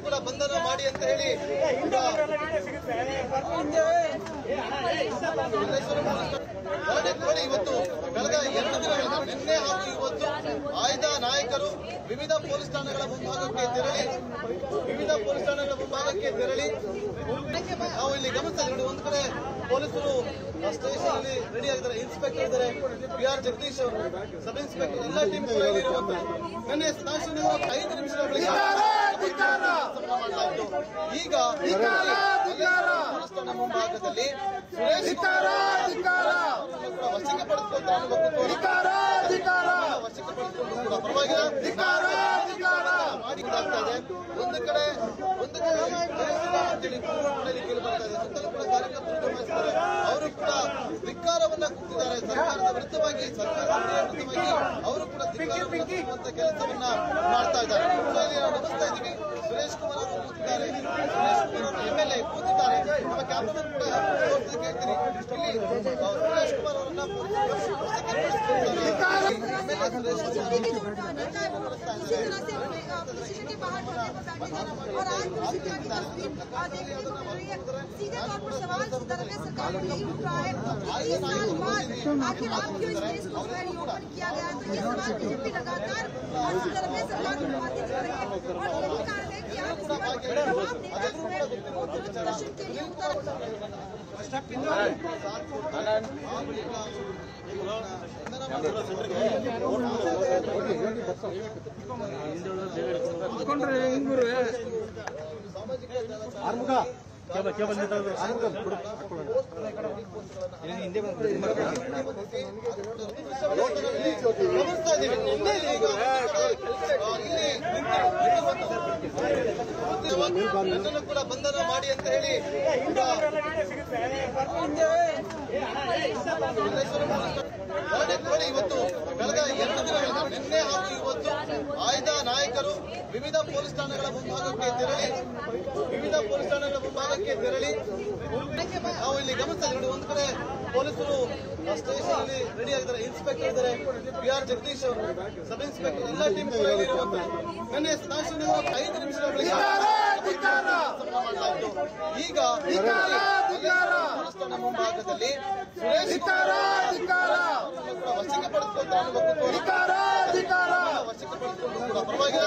ಕೂಡ ಬಂಧನ ಮಾಡಿ ಅಂತ ಹೇಳಿ ಇವತ್ತು ಕಳೆದ 2 ದಿನಗಳಿಂದ ನಿನ್ನೆ ಹಾಗೂ ಇವತ್ತು ಆಯ್ದ ನಾಯಕರು ವಿವಿಧ ಪೊಲೀಸ್ ಠಾಣೆಗಳ ಮುಂಭಾಗಕ್ಕೆ ತೆರಳಿ ನಾವು ಇಲ್ಲಿ ಗಮನಿಸ್ತಾ ಇದ್ದೀವಿ. ಒಂದು ಕಡೆ ಪೊಲೀಸರು ಸ್ಟೇಷನ್ ಅಲ್ಲಿ ರೆಡಿ ಆಗಿದ್ದಾರೆ, ಇನ್ಸ್ಪೆಕ್ಟರ್ ಇದ್ದಾರೆ, PR ಜಗದೀಶ್ ಅವರು, ಸಬ್ ಇನ್ಸ್ಪೆಕ್ಟರ್ ಎಲ್ಲ ಟೀಮ್ ನಿನ್ನೆ ಸ್ಟೇಷನ್ 5 ನಿಮಿಷಗಳ ಬಳಿಕ ಈಗ ಪೊಲೀಸ್ ಠಾಣೆ ಮುಂಭಾಗದಲ್ಲಿ ಸುರೇಶ್ ವಶಕ್ಕೆ ಪಡೆದುಕೊಂಡು ಕೂಡ ಪರವಾಗಿಲ್ಲ ಮಾಡಿದ್ದಾಗ್ತಾ ಇದೆ. ಒಂದು ಕಡೆ ಅಂತೇಳಿ ಕೇಳಿ ಬರ್ತಾ ಇದೆ. ಸುತ್ತಲೂ ಕೂಡ ಕಾರ್ಯಕರ್ತರು ಗಮನಿಸಿದ್ದಾರೆ. ಅವರು ಕೂಡ ಧಿಕ್ಕಾರವನ್ನ ಕೂತಿದ್ದಾರೆ ಸರ್ಕಾರದ ವಿರುದ್ಧವಾಗಿ, ಅವರು ಕೂಡ ಧಿಕ್ಕಾರವನ್ನ ಕೂಗುವಂತ ಕೆಲಸವನ್ನ ಮಾಡ್ತಾ ಇದ್ದಾರೆ. ಇಲ್ಲಿ ನಾವು ಗಮನಿಸ್ತಾ ಇದ್ದೀವಿ, ಸುರೇಶ್ ಕುಮಾರ್ ಅವರು ಕೂತಿದ್ದಾರೆ, ಸುರೇಶ್ ಕುಮಾರ್ ಅವರು MLA ಕೂತಿದ್ದಾರೆ. ನಮ್ಮ ಕ್ಯಾಪ್ಟನ್ ಕೂಡ ಕೇಳ್ತೀನಿ, ಇಲ್ಲಿ ಸುರೇಶ್ ಕುಮಾರ್ ಅವರನ್ನ सीधे तौर पर सवाल दरअसल सरकार ने यही उठ रहा है कि 20 साल बाद आखिर आप क्यों इस केस को ओपन किया गया, तो ये सवाल बीजेपी लगातार दरअसल सरकार को उठाती चल रही है और यही कारण है कि आप तमाम नेता प्रदर्शन के लिए उतर ಕೂಡ ಬಂಧನ ಮಾಡಿ ಅಂತ ಹೇಳಿ ಇವತ್ತು ಕಳೆದ 2 ದಿನಗಳಿಂದ ನಿನ್ನೆ ಹಾಗೂ ಇವತ್ತು ಆಯ್ದ ನಾಯಕರು ವಿವಿಧ ಪೊಲೀಸ್ ಠಾಣೆಗಳ ಮುಂಭಾಗಕ್ಕೆ ತೆರಳಿ ನಾವು ಇಲ್ಲಿ ಗಮನಿಸ್ತಾ ಇದ್ದೀವಿ. ಒಂದು ಕಡೆ ಪೊಲೀಸರು ಸ್ಟೇಷನ್ ಅಲ್ಲಿ ರೆಡಿ ಆಗಿದ್ದಾರೆ, ಇನ್ಸ್ಪೆಕ್ಟರ್ ಇದ್ದಾರೆ, PR ಜಗದೀಶ್ ಅವರು, ಸಬ್ ಇನ್ಸ್ಪೆಕ್ಟರ್ ಎಲ್ಲ ಟೀಮ್ ನಿನ್ನೆ ಸ್ಟೇಷನ್ 5 ನಿಮಿಷಗಳ ಬಳಿಕ ಈಗ ಪೊಲೀಸ್ ಠಾಣೆ ಮುಂಭಾಗದಲ್ಲಿ ಸುರೇಶ್ ವಶಕ್ಕೆ ಪಡೆದುಕೊಂಡು ಕೂಡ ಪರವಾಗಿಲ್ಲ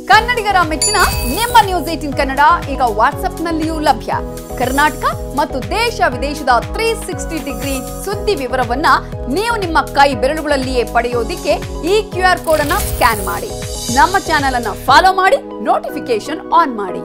ಕನ್ನಡಿಗರ ಮೆಚ್ಚಿನ ನಿಮ್ಮ ನ್ಯೂಸ್ 18 ಕನ್ನಡ ಈಗ ವಾಟ್ಸ್ಆಪ್ನಲ್ಲಿಯೂ ಲಭ್ಯ. ಕರ್ನಾಟಕ ಮತ್ತು ದೇಶ ವಿದೇಶದ 360 ಡಿಗ್ರಿ ಸುದ್ದಿ ವಿವರವನ್ನ ನೀವು ನಿಮ್ಮ ಕೈ ಬೆರಳುಗಳಲ್ಲಿಯೇ ಪಡೆಯೋದಿಕ್ಕೆ ಈ QR ಕೋಡ್ ಅನ್ನು ಸ್ಕ್ಯಾನ್ ಮಾಡಿ. ನಮ್ಮ ಚಾನೆಲ್ ಅನ್ನು ಫಾಲೋ ಮಾಡಿ, ನೋಟಿಫಿಕೇಶನ್ ಆನ್ ಮಾಡಿ.